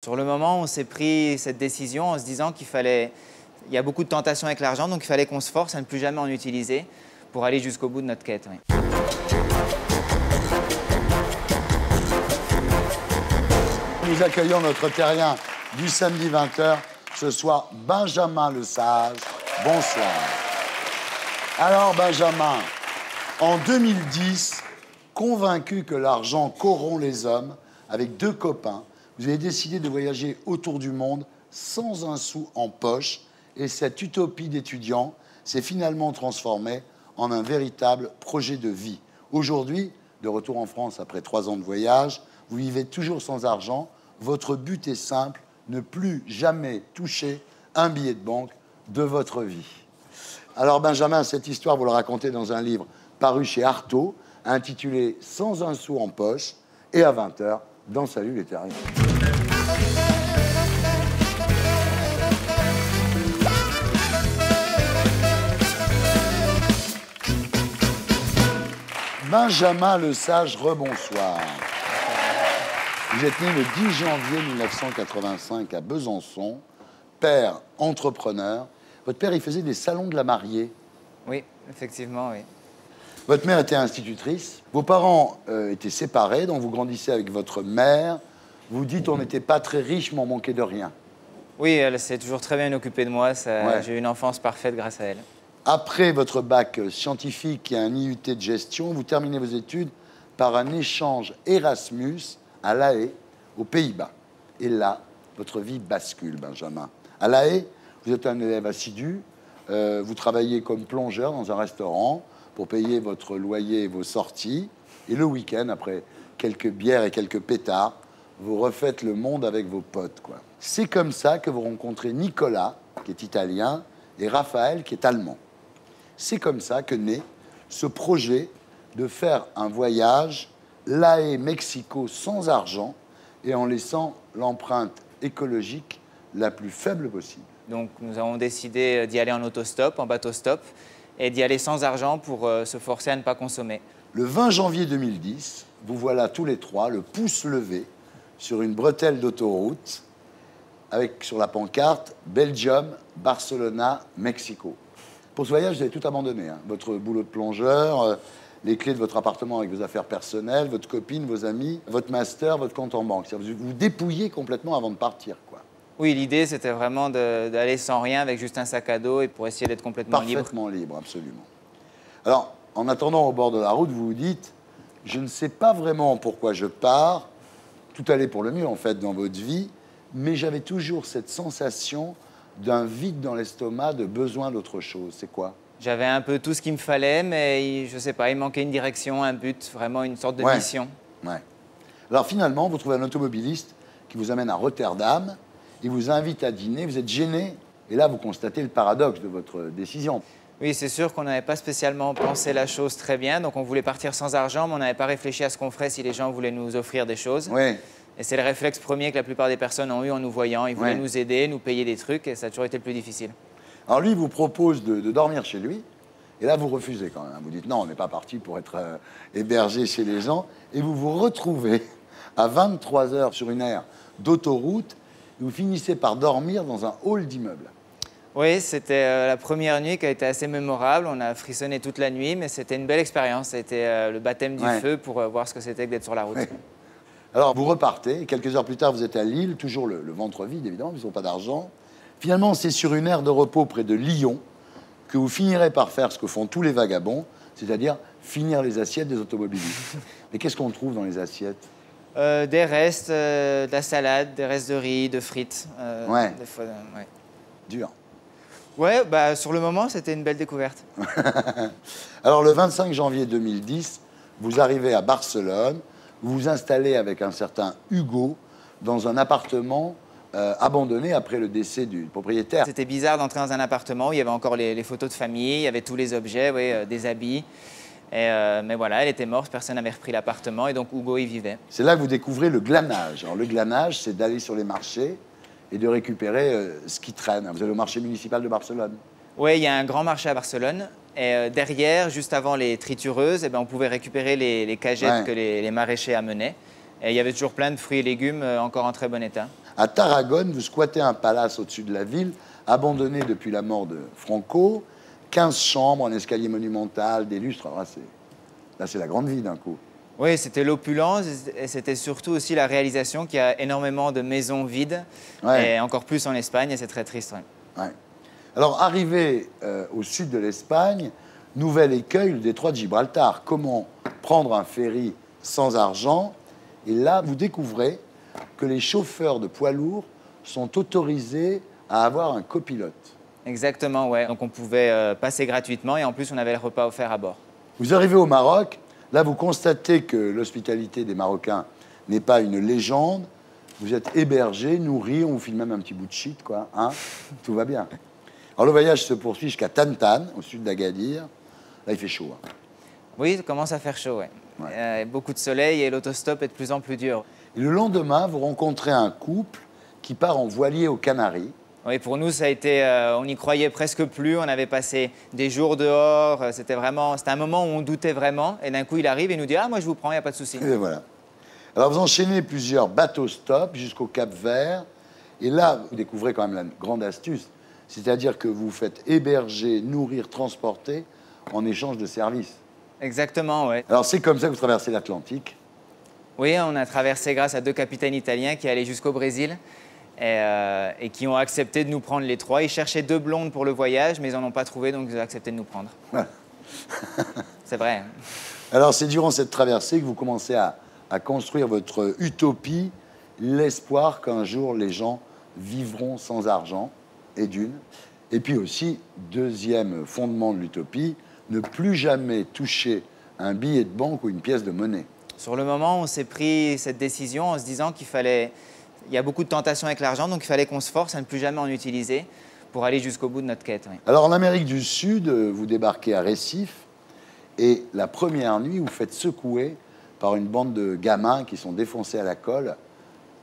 Sur le moment, on s'est pris cette décision en se disant qu'il fallait... Il y a beaucoup de tentations avec l'argent, donc il fallait qu'on se force à ne plus jamais en utiliser pour aller jusqu'au bout de notre quête. Oui. Nous accueillons notre terrien du samedi 20h, ce soir, Benjamin Lesage. Bonsoir. Alors, Benjamin, en 2010, convaincu que l'argent corrompt les hommes, avec 2 copains, vous avez décidé de voyager autour du monde sans un sou en poche. Et cette utopie d'étudiant s'est finalement transformée en un véritable projet de vie. Aujourd'hui, de retour en France après 3 ans de voyage, vous vivez toujours sans argent. Votre but est simple, ne plus jamais toucher un billet de banque de votre vie. Alors Benjamin, cette histoire, vous la racontez dans un livre paru chez Artaud, intitulé « Sans un sou en poche » et à 20h dans Salut les terriens. Benjamin Lesage, rebonsoir. Vous êtes né le 10 janvier 1985 à Besançon, père entrepreneur. Votre père, il faisait des salons de la mariée. Oui, effectivement, oui. Votre mère était institutrice. Vos parents étaient séparés, donc vous grandissez avec votre mère. Vous dites on n'était pas très riche, mais on manquait de rien. Oui, elle s'est toujours très bien occupée de moi. Ouais. J'ai eu une enfance parfaite grâce à elle. Après votre bac scientifique et un IUT de gestion, vous terminez vos études par un échange Erasmus à La Haye, aux Pays-Bas. Et là, votre vie bascule, Benjamin. À La Haye, vous êtes un élève assidu. Vous travaillez comme plongeur dans un restaurant pour payer votre loyer et vos sorties. Et le week-end, après quelques bières et quelques pétards, vous refaites le monde avec vos potes, quoi. C'est comme ça que vous rencontrez Nicolas, qui est italien, et Raphaël, qui est allemand. C'est comme ça que naît ce projet de faire un voyage La Haye-Mexico sans argent et en laissant l'empreinte écologique la plus faible possible. Donc nous avons décidé d'y aller en autostop, en bateau-stop, et d'y aller sans argent pour se forcer à ne pas consommer. Le 20 janvier 2010, vous voilà tous les 3, le pouce levé, sur une bretelle d'autoroute, avec sur la pancarte « Belgium, Barcelona, Mexico ». Pour ce voyage, vous avez tout abandonné, hein. Votre boulot de plongeur, les clés de votre appartement avec vos affaires personnelles, votre copine, vos amis, votre master, votre compte en banque. Vous vous dépouillez complètement avant de partir, quoi. Oui, l'idée, c'était vraiment d'aller sans rien, avec juste un sac à dos, et pour essayer d'être complètement libre. Parfaitement libre, absolument. Alors, en attendant au bord de la route, vous vous dites, je ne sais pas vraiment pourquoi je pars, tout allait pour le mieux, en fait, dans votre vie, mais j'avais toujours cette sensation d'un vide dans l'estomac, de besoin d'autre chose. C'est quoi? J'avais un peu tout ce qu'il me fallait, mais je sais pas, il manquait une direction, un but, vraiment une sorte de mission. Ouais. Alors finalement, vous trouvez un automobiliste qui vous amène à Rotterdam, il vous invite à dîner, vous êtes gêné, et là vous constatez le paradoxe de votre décision. Oui, c'est sûr qu'on n'avait pas spécialement pensé la chose très bien, donc on voulait partir sans argent, mais on n'avait pas réfléchi à ce qu'on ferait si les gens voulaient nous offrir des choses. Oui. Et c'est le réflexe premier que la plupart des personnes ont eu en nous voyant. Ils voulaient nous aider, nous payer des trucs, et ça a toujours été le plus difficile. Alors lui, il vous propose de dormir chez lui, et là, vous refusez quand même. Vous dites, non, on n'est pas parti pour être hébergé chez les gens, et vous vous retrouvez à 23h sur une aire d'autoroute, et vous finissez par dormir dans un hall d'immeuble. Oui, c'était la première nuit qui a été assez mémorable. On a frissonné toute la nuit, mais c'était une belle expérience. C'était le baptême du feu pour voir ce que c'était que d'être sur la route. Ouais. Alors, vous repartez, et quelques heures plus tard, vous êtes à Lille, toujours le ventre vide, évidemment, ils n'ont pas d'argent. Finalement, c'est sur une aire de repos près de Lyon que vous finirez par faire ce que font tous les vagabonds, c'est-à-dire finir les assiettes des automobilistes. Mais qu'est-ce qu'on trouve dans les assiettes? Des restes, de la salade, des restes de riz, de frites. Des fois, Dur. Ouais, bah, sur le moment, c'était une belle découverte. Alors, le 25 janvier 2010, vous arrivez à Barcelone, vous vous installez avec un certain Hugo dans un appartement abandonné après le décès du propriétaire. C'était bizarre d'entrer dans un appartement où il y avait encore les photos de famille, il y avait tous les objets, des habits. Mais voilà, elle était morte, personne n'avait repris l'appartement et donc Hugo y vivait. C'est là que vous découvrez le glanage. Alors, le glanage, c'est d'aller sur les marchés et de récupérer ce qui traîne. Vous allez au marché municipal de Barcelone. Oui, il y a un grand marché à Barcelone. Et derrière, juste avant les tritureuses, on pouvait récupérer les cagettes que les maraîchers amenaient. Et il y avait toujours plein de fruits et légumes encore en très bon état. À Tarragone, vous squattez un palace au-dessus de la ville, abandonné depuis la mort de Franco. 15 chambres, un escalier monumental, des lustres. Alors là, c'est la grande vie d'un coup. Oui, c'était l'opulence et c'était surtout aussi la réalisation qu'il y a énormément de maisons vides, et encore plus en Espagne, et c'est très triste. Ouais. Ouais. Alors, arrivé au sud de l'Espagne, nouvel écueil, le détroit de Gibraltar. Comment prendre un ferry sans argent? Et là, vous découvrez que les chauffeurs de poids lourds sont autorisés à avoir un copilote. Exactement, ouais. Donc on pouvait passer gratuitement et en plus on avait le repas offert à bord. Vous arrivez au Maroc, là vous constatez que l'hospitalité des Marocains n'est pas une légende. Vous êtes hébergé, nourri, on vous file même un petit bout de shit, quoi. Hein, tout va bien. Alors le voyage se poursuit jusqu'à Tantan, au sud d'Agadir. Là il fait chaud. Hein. Oui, il commence à faire chaud, ouais. Beaucoup de soleil et l'autostop est de plus en plus dur. Et le lendemain, vous rencontrez un couple qui part en voilier aux Canaries. Oui, pour nous, ça a été, on n'y croyait presque plus. On avait passé des jours dehors. C'était un moment où on doutait vraiment. Et d'un coup, il arrive et nous dit « Ah, moi, je vous prends, il n'y a pas de souci. » Et voilà. Alors, vous enchaînez plusieurs bateaux-stop jusqu'au Cap-Vert. Et là, vous découvrez quand même la grande astuce. C'est-à-dire que vous faites héberger, nourrir, transporter en échange de services. Exactement, oui. Alors, c'est comme ça que vous traversez l'Atlantique. Oui, on a traversé grâce à 2 capitaines italiens qui allaient jusqu'au Brésil. Et qui ont accepté de nous prendre les 3. Ils cherchaient 2 blondes pour le voyage, mais ils n'en ont pas trouvé, donc ils ont accepté de nous prendre. C'est vrai. Alors, c'est durant cette traversée que vous commencez à construire votre utopie, l'espoir qu'un jour les gens vivront sans argent, et d'une. Et puis aussi, deuxième fondement de l'utopie, ne plus jamais toucher un billet de banque ou une pièce de monnaie. Sur le moment, on s'est pris cette décision en se disant qu'il fallait... Il y a beaucoup de tentations avec l'argent, donc il fallait qu'on se force à ne plus jamais en utiliser pour aller jusqu'au bout de notre quête. Oui. Alors, en Amérique du Sud, vous débarquez à Recife et la première nuit, vous faites secouer par une bande de gamins qui sont défoncés à la colle.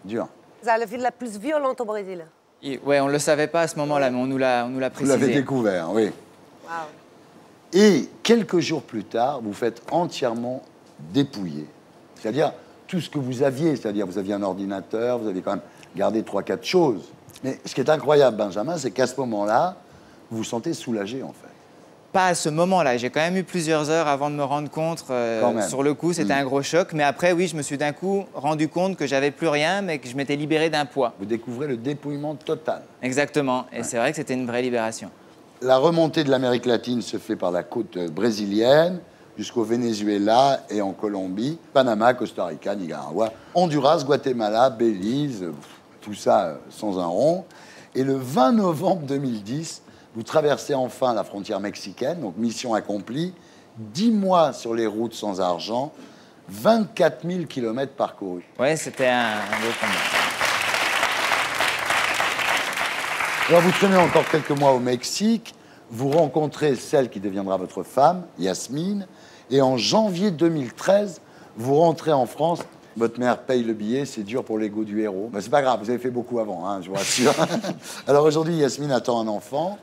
Dur. C'est la ville la plus violente au Brésil. Oui, on ne le savait pas à ce moment-là, mais on nous l'a précisé. Vous l'avez découvert, oui. Wow. Et quelques jours plus tard, vous faites entièrement dépouiller. C'est-à-dire... tout ce que vous aviez, c'est-à-dire vous aviez un ordinateur, vous aviez quand même gardé 3-4 choses. Mais ce qui est incroyable, Benjamin, c'est qu'à ce moment-là, vous vous sentez soulagé, en fait. Pas à ce moment-là. J'ai quand même eu plusieurs heures avant de me rendre compte. Sur le coup, c'était un gros choc. Mais après, oui, je me suis d'un coup rendu compte que j'avais plus rien, mais que je m'étais libéré d'un poids. Vous découvrez le dépouillement total. Exactement. Et c'est vrai que c'était une vraie libération. La remontée de l'Amérique latine se fait par la côte brésilienne, jusqu'au Venezuela et en Colombie, Panama, Costa Rica, Nicaragua, Honduras, Guatemala, Belize, tout ça sans un rond. Et le 20 novembre 2010, vous traversez enfin la frontière mexicaine, donc mission accomplie, 10 mois sur les routes sans argent, 24 000 kilomètres parcourus. Oui, c'était un beau combat. Alors vous traînez encore quelques mois au Mexique, vous rencontrez celle qui deviendra votre femme, Yasmine, et en janvier 2013, vous rentrez en France. Votre mère paye le billet, c'est dur pour l'ego du héros. Ben, c'est pas grave, vous avez fait beaucoup avant, hein, je vous rassure. Alors aujourd'hui, Yasmine attend un enfant.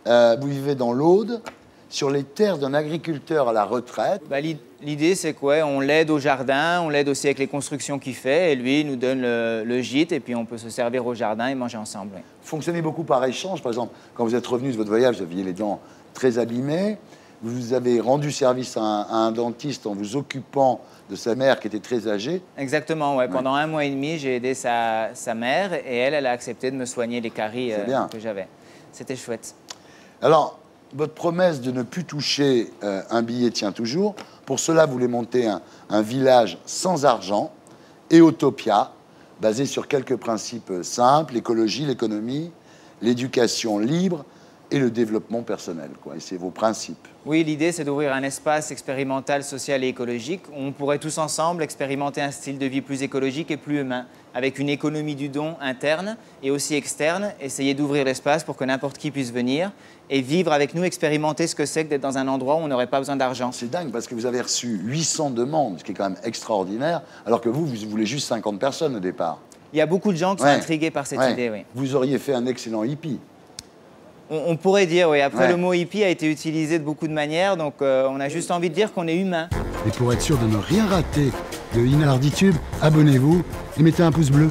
Vous vivez dans l'Aude, sur les terres d'un agriculteur à la retraite. Bah, l'idée, c'est quoi? On l'aide au jardin, on l'aide aussi avec les constructions qu'il fait, et lui, il nous donne le gîte, et puis on peut se servir au jardin et manger ensemble. Oui. Vous fonctionnez beaucoup par échange. Par exemple, quand vous êtes revenu de votre voyage, vous aviez les dents très abîmées. Vous avez rendu service à un dentiste en vous occupant de sa mère qui était très âgée. Exactement, ouais. Pendant 1 mois et demi, j'ai aidé sa mère, et elle a accepté de me soigner les caries que j'avais. C'était chouette. Alors, votre promesse de ne plus toucher un billet tient toujours. Pour cela, vous voulez monter un village sans argent, Eutopia, basé sur quelques principes simples, l'écologie, l'économie, l'éducation libre et le développement personnel, quoi. Et c'est vos principes. Oui, l'idée, c'est d'ouvrir un espace expérimental, social et écologique où on pourrait tous ensemble expérimenter un style de vie plus écologique et plus humain, avec une économie du don interne et aussi externe, essayer d'ouvrir l'espace pour que n'importe qui puisse venir et vivre avec nous, expérimenter ce que c'est que d'être dans un endroit où on n'aurait pas besoin d'argent. C'est dingue, parce que vous avez reçu 800 demandes, ce qui est quand même extraordinaire, alors que vous voulez juste 50 personnes au départ. Il y a beaucoup de gens qui sont intrigués par cette idée, oui. Vous auriez fait un excellent hippie. On pourrait dire, oui. Après, le mot hippie a été utilisé de beaucoup de manières, donc on a juste envie de dire qu'on est humain. Et pour être sûr de ne rien rater de Inarditube, abonnez-vous et mettez un pouce bleu.